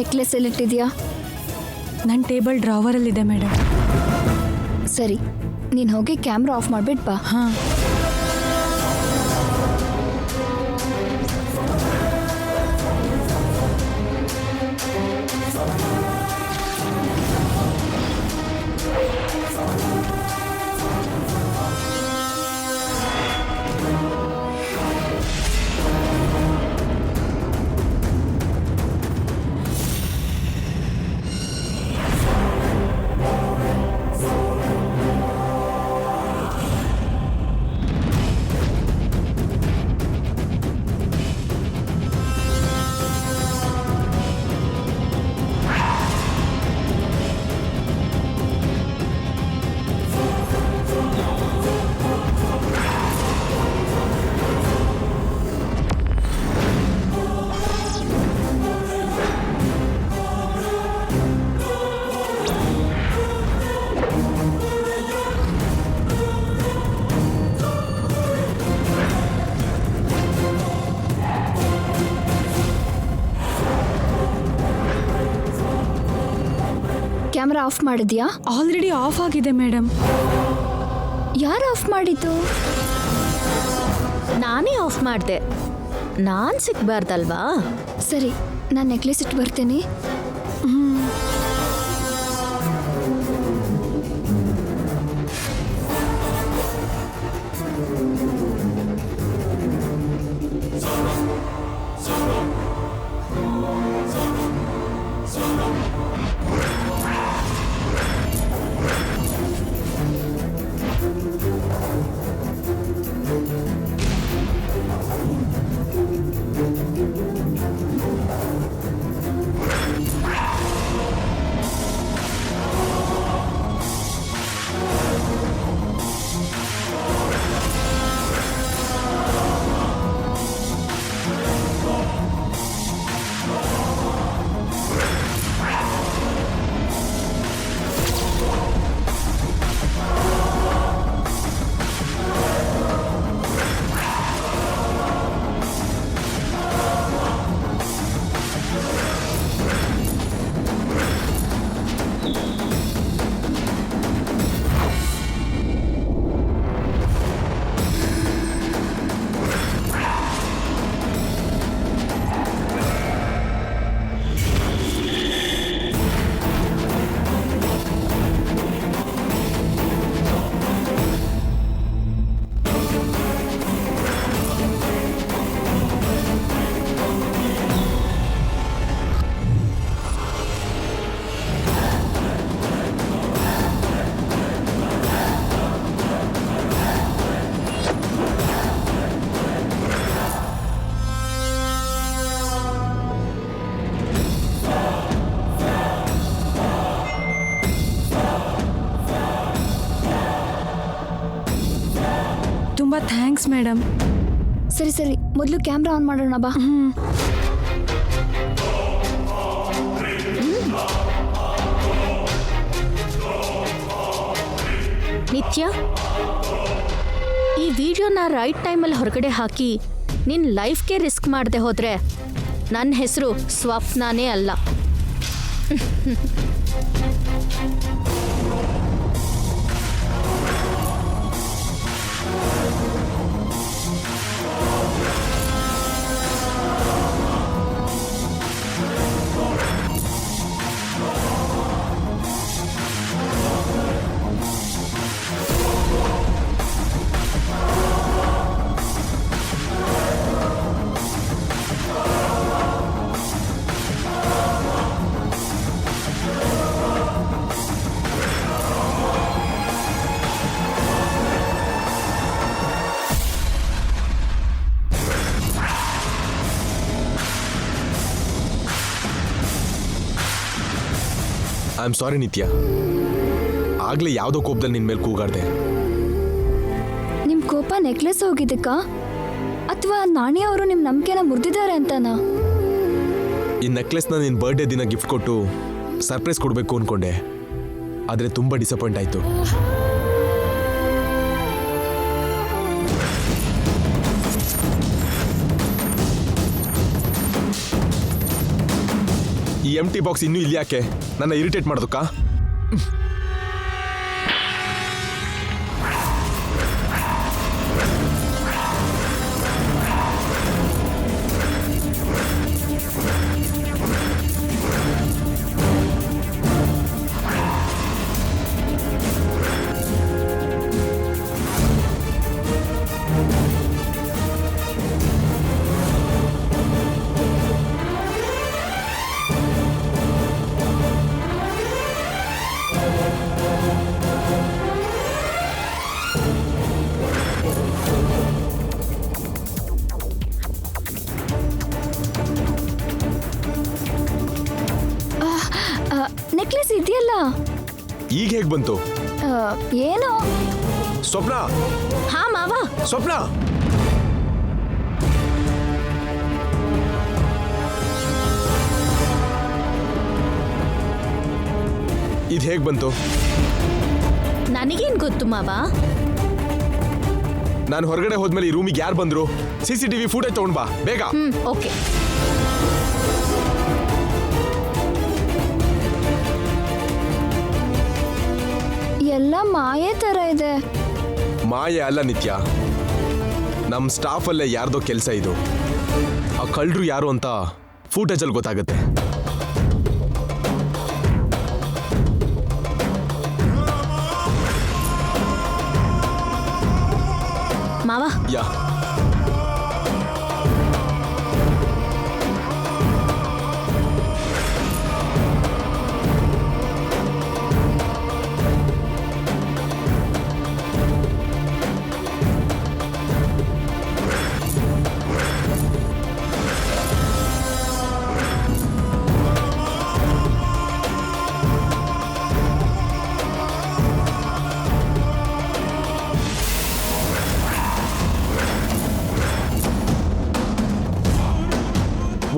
Necklace ಎಲ್ಲಿಟ್ಟಿದ್ಯಾ? ನನ್ನ table ಡ್ರಾವರಲ್ಲಿದೆ madam. ಸರಿ, ನೀನು ಹೋಗಿ ಕ್ಯಾಮ್ರಾ ಆಫ್ ಮಾಡಿಬಿಟ್ಟು ಬಾ. ಹಾಂ. ಕ್ಯಾಮ್ರಾ ಆಫ್ ಮಾಡಿದ್ಯಾ? ಆಲ್ರೆಡಿ ಆಫ್ ಆಗಿದೆ ಮೇಡಮ್. ಯಾರು ಆಫ್ ಮಾಡಿದ್ದು? ನಾನೇ ಆಫ್ ಮಾಡಿದೆ. ನಾನು ಸಿಗ್ಬಾರ್ದಲ್ವಾ? ಸರಿ, ನಾನು ನೆಕ್ಲೆಸ್ ಇಟ್ಟು ಬರ್ತೀನಿ. ತುಂಬ ಥ್ಯಾಂಕ್ಸ್ ಮೇಡಮ್. ಸರಿ ಸರಿ, ಮೊದಲು ಕ್ಯಾಮ್ರಾ ಆನ್ ಮಾಡೋಣ ಬಾ. ನಿತ್ಯ, ಈ ವಿಡಿಯೋನ ರೈಟ್ ಟೈಮಲ್ಲಿ ಹೊರಗಡೆ ಹಾಕಿ ನಿನ್ನ ಲೈಫ್ಗೆ ರಿಸ್ಕ್ ಮಾಡದೆ ಹೋದರೆ ನನ್ನ ಹೆಸರು ಸ್ವಪ್ನಾನೇ ಅಲ್ಲ. ಐ ಆಮ್ ಸಾರಿ ನಿತ್ಯ, ಆಗ್ಲೇ ಯಾವುದೋ ಕೋಪದಲ್ಲಿ ನಿನ್ ಮೇಲೆ ಕೂಗಾಡ್ದೆ. ನಿಮ್ ಕೋಪ ನೆಕ್ಲೆಸ್ ಹೋಗಿದ್ದಕ್ಕ ಅಥವಾ ನಾಣಿ ಅವರು ನಿಮ್ ನಂಬಿಕೆನ ಮುರಿದಿದ್ದಾರೆ ಅಂತನಾ? ಈ ನೆಕ್ಲೆಸ್ನ ನಿನ್ನ ಬರ್ಡೇ ದಿನ ಗಿಫ್ಟ್ ಕೊಟ್ಟು ಸರ್ಪ್ರೈಸ್ ಕೊಡಬೇಕು ಅನ್ಕೊಂಡೆ, ಆದರೆ ತುಂಬ ಡಿಸಪಾಯಿಂಟ್ ಆಯಿತು. ಈ ಎಂಟಿ ಬಾಕ್ಸ್ ಇನ್ನೂ ಇಲ್ಲಿ ಯಾಕೆ? ನನ್ನ ಇರಿಟೇಟ್ ಮಾಡೋದಕ್ಕಾ? ನೆಕ್ಲೆಸ್ ಇದೆಯಲ್ಲ. ಈಗ ಹೇಗೆ ಬಂತು? ಏನೋ ಸ್ವಪ್ನ, ಹಾ ಮಾವ, ಸ್ವಪ್ನ, ಇದು ಹೇಗೆ ಬಂತು? ನನಗೇನ್ ಗೊತ್ತು ಮಾವ? ನಾನು ಹೊರಗಡೆ ಹೋದ್ಮೇಲೆ ಈ ರೂಮಿಗೆ ಯಾರು ಬಂದ್ರು? CCTV ಫುಟೇಜ್ ತಗೊಂಡ್ ಬಾ ಬೇಗ. ಓಕೆ. ಎಲ್ಲ ಮಾಯೆ ತರ ಇದೆ. ಮಾಯೆ ಅಲ್ಲ ನಿತ್ಯ, ನಮ್ಮ ಸ್ಟಾಫ್ ಅಲ್ಲೇ ಯಾರ್ದೋ ಕೆಲಸ ಇದು. ಆ ಕಳ್ಳರು ಯಾರು ಅಂತ ಫುಟೇಜಲ್ಲಿ ಗೊತ್ತಾಗುತ್ತೆ. ಮಾವ, yeah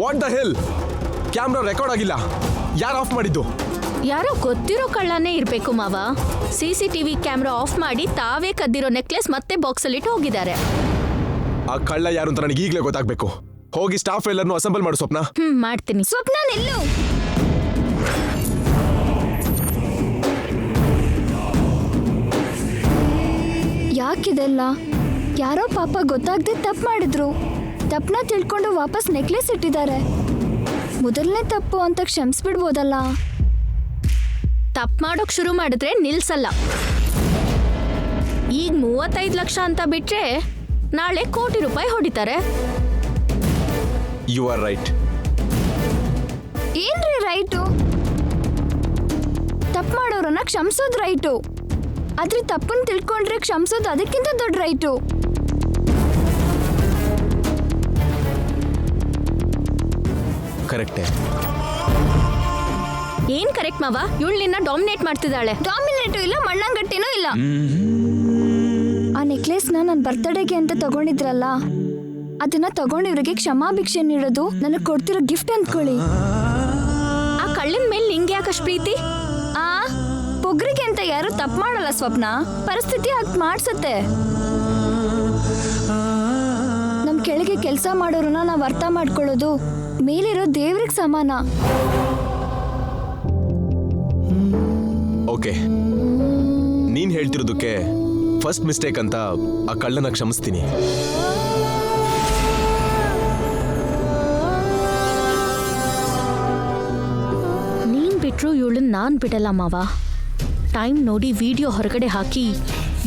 what the hell? Camera record ಆಗಿಲ್ಲ. ಯಾರು ಆಫ್ ಮಾಡಿದ್ದು? ಯಾರೋ ಗೊತ್ತಿರೋ ಕಳ್ಳನೇ ಇರ್ಬೇಕು ಮಾವ. CCTV ಕ್ಯಾಮ್ರಾ ಆಫ್ ಮಾಡಿ ತಾವೇ ಕದ್ದಿರೋ ನೆಕ್ಲೆಸ್ ಮತ್ತೆ ಬಾಕ್ಸಲ್ಲಿ ಇಟ್ಟು ಹೋಗಿದ್ದಾರೆ. ಆ ಕಳ್ಳ ಯಾರು ಅಂತ ನನಗೆ ಈಗಲೇ ಗೊತ್ತಾಗಬೇಕು. ಹೋಗಿ ಸ್ಟಾಫ್ ಎಲ್ಲರನ್ನು ಅಸೆಂಬಲ್ ಮಾಡು ಸ್ವಪ್ನ. ಮಾಡ್ತೀನಿ. ಸ್ವಪ್ನ ನಿಲ್ಲು. ಯಾಕಿದೆಲ್ಲ? ಯಾರೋ ಪಾಪ ಗೊತ್ತಾಗದೆ ತಪ್ಪು ಮಾಡಿದ್ರು. ತಪ್ಪನ್ನ ತಿಳ್ಕೊಂಡು ವಾಪಸ್ ನೆಕ್ಲೆಸ್ ಇಟ್ಟಿದ್ದಾರೆ. ಮೊದಲನೇ ತಪ್ಪು ಅಂತ ಕ್ಷಮಿಸ್ಬಿಡ್ಬೋದಲ್ಲ. ತಪ್ಪು ಮಾಡೋಕ್ ಶುರು ಮಾಡಿದ್ರೆ ನಿಲ್ಸಲ್ಲ. ಈಗ 35 ಲಕ್ಷ ಅಂತ ಬಿಟ್ರೆ ನಾಳೆ ಕೋಟಿ ರೂಪಾಯಿ ಹೊಡಿತಾರೆ. You are right. ಏನ್ರಿ ರೈಟು? ತಪ್ಪು ಮಾಡೋರನ್ನ ಕ್ಷಮಿಸೋದು ರೈಟು. ಆದ್ರೆ ತಪ್ಪನ್ನು ತಿಳ್ಕೊಂಡ್ರೆ ಕ್ಷಮಿಸೋದು ಅದಕ್ಕಿಂತ ದೊಡ್ಡ ರೈಟು. ಕರೆಕ್ಟೇ. ಏನ್ ಕರೆಕ್ಟ್ ಮಾವ? ಇವಳು ನಿನ್ನ ಡಾಮಿನೇಟ್ ಮಾಡ್ತಿದ್ದಾಳೆ. ಡಾಮಿನೇಟು ಇಲ್ಲ, ಮಣ್ಣಂಗಟ್ಟಿನೂ ಇಲ್ಲ. ಆ ನೆಕ್ಲೆಸ್ನ ನನ್ನ ಬರ್ತಡೇಗೆ ಅಂತ ತಗೊಂಡಿದ್ರಲ್ಲ, ಅದನ್ನ ತಗೊಂಡಿವ್ರಿಗೆ ಕ್ಷಮಾಭಿಕ್ಷೆ ನೀಡೋದು ನನಗೆ ಕೊಡ್ತಿರೋ ಗಿಫ್ಟ್ ಅಂದ್ಕೊಳ್ಳಿ. ಆ ಕಳ್ಳಿನ ಮೇಲೆ ನಿಂಗೆ ಯಾಕಷ್ಟು ಪ್ರೀತಿ? ಆ ಪೊಗ್ರಿಗೆ ಅಂತ ಯಾರು ತಪ್ಪು ಮಾಡಲ್ಲ ಸ್ವಪ್ನ. ಪರಿಸ್ಥಿತಿ ಹಾಗೆ ಮಾಡ್ಸತ್ತೆ. ನಮ್ ಕೆಳಗೆ ಕೆಲಸ ಮಾಡೋರನ್ನ ನಾವು ಅರ್ಥ ಮಾಡ್ಕೊಳ್ಳೋದು ಮೇಲಿರೋ ದೇವ್ರಿಗೆ ಸಮಾನ. ಓಕೆ, ನೀನ್ ಹೇಳ್ತಿರೋದಕ್ಕೆ ಫಸ್ಟ್ ಮಿಸ್ಟೇಕ್ ಅಂತ ಆ ಕಳ್ಳನ ಕ್ಷಮಿಸ್ತೀನಿ. ನೀನ್ ಬಿಟ್ರು ಇವಳನ್ನ ನಾನ್ ಬಿಡಲ್ಲ ಮಾವ. ಟೈಮ್ ನೋಡಿ ವಿಡಿಯೋ ಹೊರಗಡೆ ಹಾಕಿ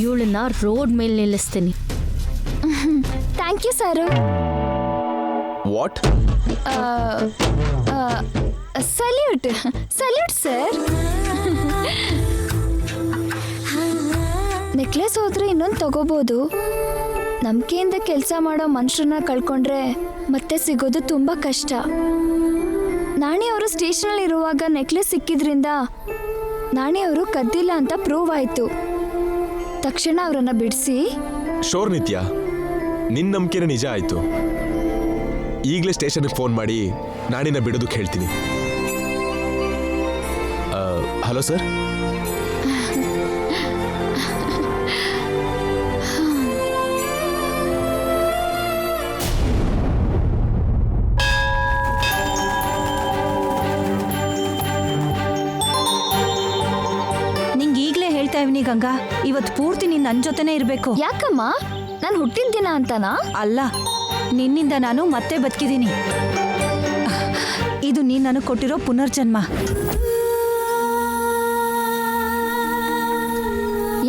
ಇವಳನ್ನ ರೋಡ್ ಮೇಲೆ ನಿಲ್ಲಿಸ್ತೀನಿ. Thank you sir. What? Salute salute sir. Necklace ಹೋದ್ರೆ ಇನ್ನೊಂದು ತಗೋಬಹುದು. ನಂಬಿಕೆಯಿಂದ ಕೆಲಸ ಮಾಡೋ ಮನುಷ್ಯರನ್ನ ಕಳ್ಕೊಂಡ್ರೆ ಮತ್ತೆ ಸಿಗೋದು ತುಂಬಾ ಕಷ್ಟ. ನಾಣಿ ಅವರು ಸ್ಟೇಷನಲ್ಲಿ ಇರುವಾಗ ನೆಕ್ಲೆಸ್ ಸಿಕ್ಕಿದ್ರಿಂದ ನಾಣಿ ಅವರು ಕದ್ದಿಲ್ಲ ಅಂತ ಪ್ರೂವ್ ಆಯ್ತು. ತಕ್ಷಣ ಅವರನ್ನ ಬಿಡಿಸಿ. ಶೋರ್ ನಿತ್ಯ, ನಿನ್ನ ನಂಬಿಕೆನೇ ನಿಜ ಆಯ್ತು. ಈಗಲೇ ಸ್ಟೇಷನ್ಗೆ ಫೋನ್ ಮಾಡಿ ನಾಣಿನ ಬಿಡೋದಕ್ಕೆ ಹೇಳ್ತೀನಿ. Hello sir. ಗಂಗಾ, ಇವತ್ ಪೂರ್ತಿ ನೀನ್ ನನ್ ಜೊತೆನೇ ಇರ್ಬೇಕು. ಯಾಕಮ್ಮ? ನಾನು ಹುಟ್ಟಿದ ದಿನ ಅಂತನಾ? ಅಲ್ಲ, ನಿನ್ನಿಂದ ನಾನು ಮತ್ತೆ ಬದುಕಿದ್ದೀನಿ. ಇದು ನೀನ್ ನನಗೆ ಕೊಟ್ಟಿರೋ ಪುನರ್ಜನ್ಮ.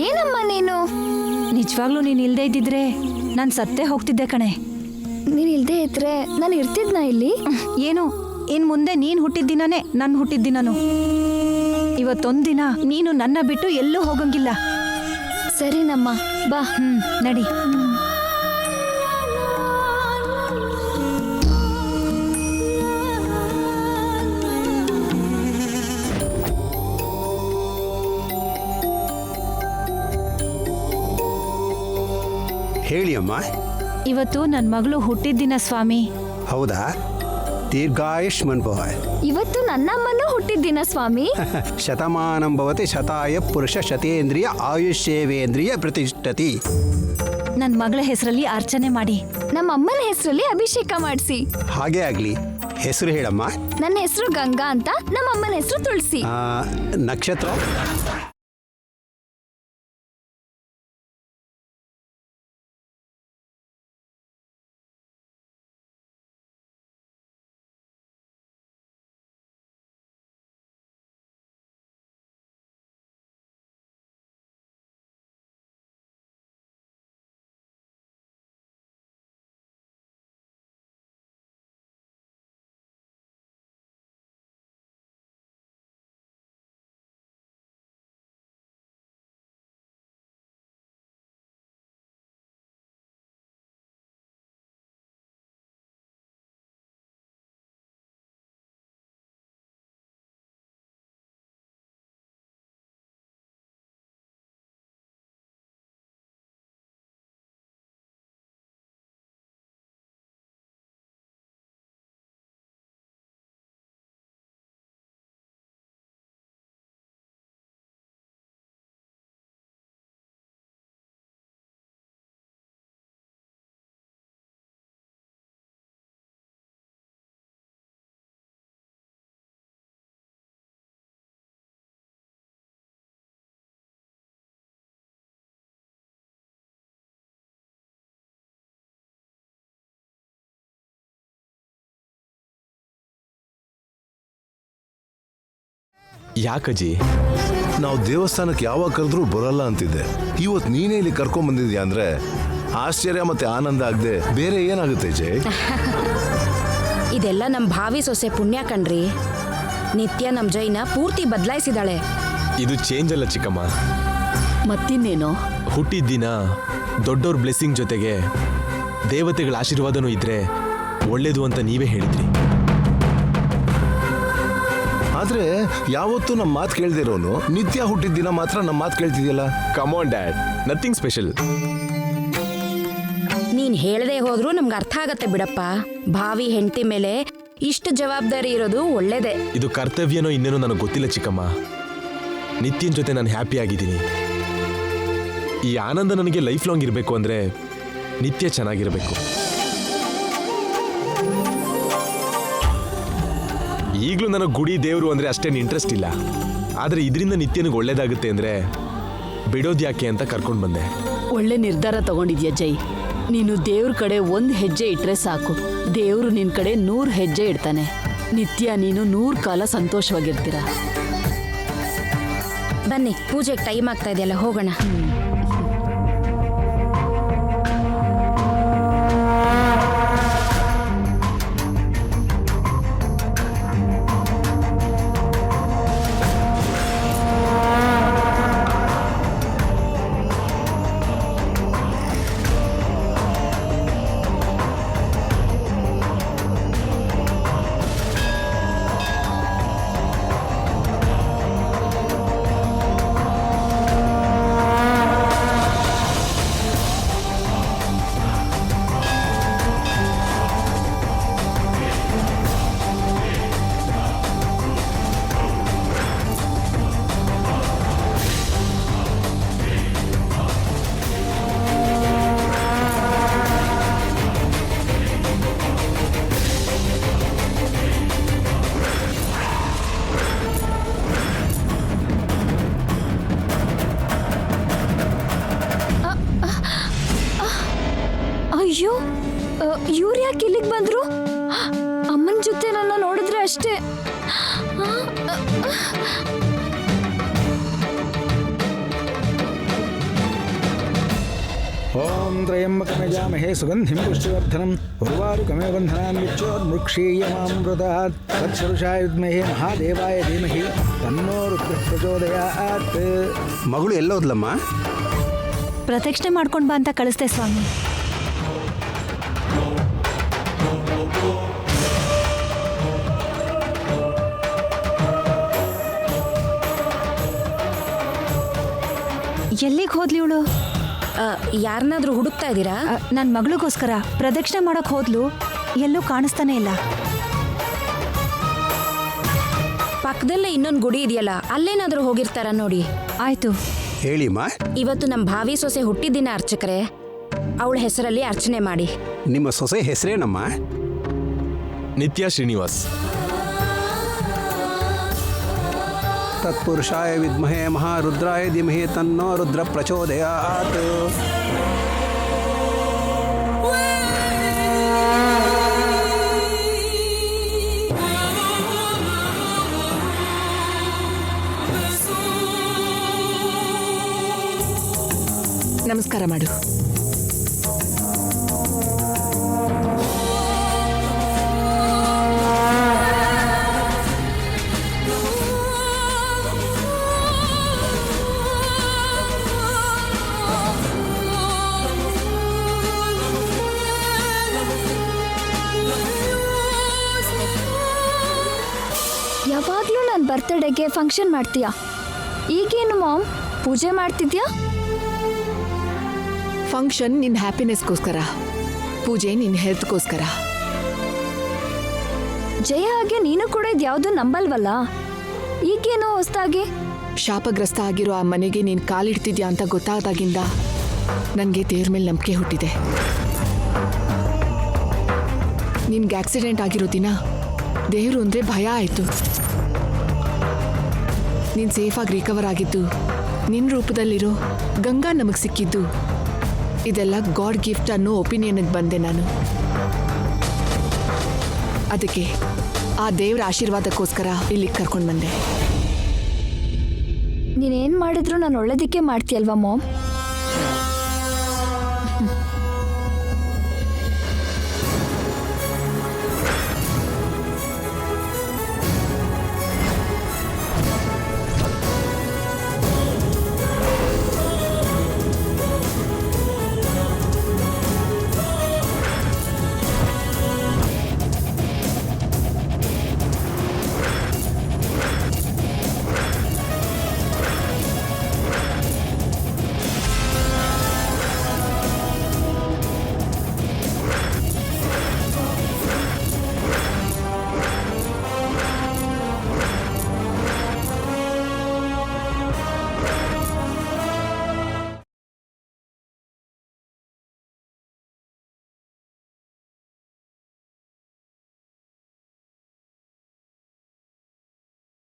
ಏನಮ್ಮ ನೀನು? ನಿಜವಾಗ್ಲೂ ನೀನ್ ಇಲ್ದೇ ಇದ್ದಿದ್ರೆ ನಾನ್ ಸತ್ತೇ ಹೋಗ್ತಿದ್ದೆ ಕಣೆ. ನೀನ್ ಇಲ್ದೇ ಇದ್ರೆ ನಾನು ಇರ್ತಿದ್ನಾ ಇಲ್ಲಿ? ಏನು, ಇನ್ ಮುಂದೆ ನೀನ್ ಹುಟ್ಟಿದ ದಿನನೇ ನನ್ ಹುಟ್ಟಿದ ದಿನನು. ಇವತ್ತೊಂದಿನ ನೀನು ನನ್ನ ಬಿಟ್ಟು ಎಲ್ಲೂ ಹೋಗಂಗಿಲ್ಲ. ಸರಿನಮ್ಮ, ಬಾ. ನಡಿ. ಹೇಳಿ ಅಮ್ಮ. ಇವತ್ತು ನನ್ನ ಮಗಳು ಹುಟ್ಟಿದ ದಿನ ಸ್ವಾಮಿ. ಹೌದಾ? ದೀರ್ಘಾಯುಷ್ಮನ್ ಭವ. ಇವತ್ತು ನನ್ನಮ್ಮನೂ ಹುಟ್ಟಿದ ದಿನ ಸ್ವಾಮಿ. ಶತಮಾನಂ ಭವತಿ ಶತಾಯ ಪುರುಷ ಶತೇಂದ್ರಿಯ ಆಯುಷ್ಯೇವೇಂದ್ರಿಯ ಪ್ರತಿಷ್ಠತಿ. ನನ್ನ ಮಗಳ ಹೆಸರಲ್ಲಿ ಅರ್ಚನೆ ಮಾಡಿ. ನಮ್ಮ ಅಮ್ಮನ ಹೆಸರಲ್ಲಿ ಅಭಿಷೇಕ ಮಾಡಿಸಿ. ಹಾಗೇ ಆಗಲಿ. ಹೆಸರು ಹೇಳಮ್ಮ. ನನ್ನ ಹೆಸರು ಗಂಗಾ ಅಂತ, ನಮ್ಮ ಅಮ್ಮನ ಹೆಸರು ತುಳಸಿ. ನಕ್ಷತ್ರ? ಯಾಕಜ್ಜಿ? ನಾವು ದೇವಸ್ಥಾನಕ್ಕೆ ಯಾವಾಗ ಕರೆದ್ರೂ ಬರಲ್ಲ ಅಂತಿದ್ದೆ. ಇವತ್ತು ನೀನೇ ಇಲ್ಲಿ ಕರ್ಕೊಂಡ್ ಬಂದಿದ್ಯಾ ಅಂದ್ರೆ ಆಶ್ಚರ್ಯ ಮತ್ತೆ ಆನಂದ ಆಗದೆ ಬೇರೆ ಏನಾಗುತ್ತೆ ಜೈ? ಇದೆಲ್ಲ ನಮ್ಮ ಭಾವಿ ಸೊಸೆ ಪುಣ್ಯ ಕಣ್ರಿ. ನಿತ್ಯ ನಮ್ಮ ಜೈನ ಪೂರ್ತಿ ಬದಲಾಯಿಸಿದಾಳೆ. ಇದು ಚೇಂಜ್ ಅಲ್ಲ ಚಿಕ್ಕಮ್ಮ. ಮತ್ತಿನ್ನೇನು? ಹುಟ್ಟಿದ ದಿನ ದೊಡ್ಡವ್ರ ಬ್ಲೆಸ್ಸಿಂಗ್ ಜೊತೆಗೆ ದೇವತೆಗಳ ಆಶೀರ್ವಾದನೂ ಇದ್ರೆ ಒಳ್ಳೇದು ಅಂತ ನೀವೇ ಹೇಳಿದ್ರಿ. ಆದ್ರೆ ಯಾವತ್ತೂ ನಮ್ಮ ಮಾತು ಕೇಳ್ದಿರೋನು ನಿತ್ಯ ಹುಟ್ಟಿದ ದಿನ ಮಾತ್ರ ನಮ್ಮ ಮಾತು ಕೇಳ್ತಿದ್ಯಲ್ಲ. Come on dad, nothing special. ನೀನ್ ಹೇಳದೆ ಹೋದ್ರೂ ನಮ್ಗೆ ಅರ್ಥ ಆಗತ್ತೆ ಬಿಡಪ್ಪ. ಭಾವಿ ಹೆಂಡತಿ ಮೇಲೆ ಇಷ್ಟು ಜವಾಬ್ದಾರಿ ಇರೋದು ಒಳ್ಳೇದೇ. ಇದು ಕರ್ತವ್ಯನೋ ಇನ್ನೇನೋ ನನಗೆ ಗೊತ್ತಿಲ್ಲ ಚಿಕ್ಕಮ್ಮ. ನಿತ್ಯನ್ ಜೊತೆ ನಾನು ಹ್ಯಾಪಿ ಆಗಿದ್ದೀನಿ. ಈ ಆನಂದ ನನಗೆ ಲೈಫ್ ಲಾಂಗ್ ಇರಬೇಕು ಅಂದ್ರೆ ನಿತ್ಯ ಚೆನ್ನಾಗಿರಬೇಕು. ಈಗಲೂ ನನಗೆ ಗುಡಿ ದೇವರು ಅಂದ್ರೆ ಅಷ್ಟೇನು ಇಂಟ್ರೆಸ್ಟ್ ಇಲ್ಲ. ಆದ್ರೆ ಇದರಿಂದ ನಿತ್ಯನಿಗೆ ಒಳ್ಳೇದಾಗುತ್ತೆ ಅಂದ್ರೆ ಬಿಡೋದು ಯಾಕೆ ಅಂತ ಕರ್ಕೊಂಡು ಬಂದೆ. ಒಳ್ಳೆ ನಿರ್ಧಾರ ತಗೊಂಡಿದ್ಯಾ ಜೈ. ನೀನು ದೇವ್ರ ಕಡೆ 1 ಹೆಜ್ಜೆ ಇಟ್ರೆ ಸಾಕು, ದೇವ್ರು ನಿನ್ ಕಡೆ 100 ಹೆಜ್ಜೆ ಇಡ್ತಾನೆ. ನಿತ್ಯ ನೀನು 100 ಕಾಲ ಸಂತೋಷವಾಗಿರ್ತೀರ. ಬನ್ನಿ, ಪೂಜೆಗೆ ಟೈಮ್ ಆಗ್ತಾ ಇದೆಯಲ್ಲ, ಹೋಗೋಣ. ಅಯ್ಯೋ ಇವ್ರು ಯಾಕೆ ಇಲ್ಲಿಗೆ ಬಂದ್ರು? ಅಮ್ಮನ ಜೊತೆ ನನ್ನ ನೋಡಿದ್ರೆ ಅಷ್ಟೇ. ಓಂ ತ್ರಯಂಬಕಮಜಾಮಹೇ ಸುಗಂಧಿಂ ಪುಷ್ಟಿವರ್ಧನಂ ಉರ್ವಾರುಕಮೇ ಬಂಧನಾನ್ವಿಚ್ಛೋನ್ಮೃಕ್ಷೀಯಮಾಮೃತಾತ್ ತತ್ಪುರುಷಾಯ ವಿದ್ಮಹೇ ಮಹಾದೇವಾಯ ಧೀಮಹಿ ತನ್ನೋ ರುದ್ರಃ ಪ್ರಚೋದಯಾತ್. ಮಗಳು ಎಲ್ಲೋದ್ಲಮ್ಮ? ಪ್ರದಕ್ಷಿಣೆ ಮಾಡ್ಕೊಂಡು ಬಾ ಅಂತ ಕಳಿಸ್ದೆ ಸ್ವಾಮಿ. ಎಲ್ಲಿಗೆ ಹೋದ್ಲಿ ಇವಳು? ಯಾರನ್ನಾದ್ರೂ ಹುಡುಕ್ತಾ ಇದ್ದೀರಾ? ನನ್ನ ಮಗಳಿಗೋಸ್ಕರ ಪ್ರದಕ್ಷಿಣೆ ಮಾಡೋಕೆ ಹೋದ್ಲು, ಎಲ್ಲೂ ಕಾಣಿಸ್ತಾನೆ ಇಲ್ಲ. ಪಕ್ಕದಲ್ಲೇ ಇನ್ನೊಂದು ಗುಡಿ ಇದೆಯಲ್ಲ, ಅಲ್ಲೇನಾದ್ರೂ ಹೋಗಿರ್ತಾರ ನೋಡಿ. ಆಯ್ತು. ಹೇಳಿಮ್ಮ. ಇವತ್ತು ನಮ್ಮ ಭಾವಿ ಸೊಸೆ ಹುಟ್ಟಿದ್ದಿನ ಅರ್ಚಕರೇ, ಅವಳ ಹೆಸರಲ್ಲಿ ಅರ್ಚನೆ ಮಾಡಿ. ನಿಮ್ಮ ಸೊಸೆ ಹೆಸರೇನಮ್ಮ? ನಿತ್ಯ ಶ್ರೀನಿವಾಸ್. ತತ್ಪುರುಷಾಯ ವಿದ್ಮಹೇ ಮಹಾರುದ್ರಾಯ ಧೀಮಹಿ ತನ್ನೋ ರುದ್ರ ಪ್ರಚೋದಯಾತ್. ನಮಸ್ಕಾರ ಮಾಡು. ಯಾವಾಗಲೂ ನನ್ನ ಬರ್ತ್ಡೇಗೆ ಫಂಕ್ಷನ್ ಮಾಡ್ತೀಯಾ? ಈಗೇನು ಮಾಮ್, ಪೂಜೆ ಮಾಡ್ತಿದ್ಯಾ? ಫಂಕ್ಷನ್ ನಿನ್ನ ಹ್ಯಾಪಿನೆಸ್ಗೋಸ್ಕರ, ಪೂಜೆ ನಿನ್ನ ಹೆಲ್ತ್ಗೋಸ್ಕರ. ಜಯ ಹಾಗೆ ನೀನು ಕೂಡ ಇದ್ಯಾವುದು ನಂಬಲ್ವಲ್ಲ, ಈಗೇನೋ ಹೊಸ್ದಾಗಿ? ಶಾಪಗ್ರಸ್ತ ಆಗಿರೋ ಆ ಮನೆಗೆ ನೀನು ಕಾಲಿಡ್ತಿದ್ಯಾ ಅಂತ ಗೊತ್ತಾದಾಗಿಂದ ನನಗೆ ದೇವ್ರ ಮೇಲೆ ನಂಬಿಕೆ ಹುಟ್ಟಿದೆ. ನಿನ್ಗೆ ಆಕ್ಸಿಡೆಂಟ್ ಆಗಿರೋ ದಿನ ದೇವರು ಅಂದರೆ ಭಯ ಆಯಿತು. ನೀನು ಸೇಫಾಗಿ ರಿಕವರ್ ಆಗಿದ್ದು, ನಿನ್ನ ರೂಪದಲ್ಲಿರೋ ಗಂಗಾ ನಮಗೆ ಸಿಕ್ಕಿದ್ದು, ಇದೆಲ್ಲ ಗಾಡ್ ಗಿಫ್ಟ್ ಅನ್ನೋ ಒಪಿನಿಯನ್ಗೆ ಬಂದೆ ನಾನು. ಅದಕ್ಕೆ ಆ ದೇವರ ಆಶೀರ್ವಾದಕ್ಕೋಸ್ಕರ ಇಲ್ಲಿಗೆ ಕರ್ಕೊಂಡು ಬಂದೆ. ನೀನೇನು ಮಾಡಿದ್ರು ನಾನು ಒಳ್ಳೇದಕ್ಕೆ ಮಾಡ್ತೀಯಲ್ವಾ ಮಾಮ್?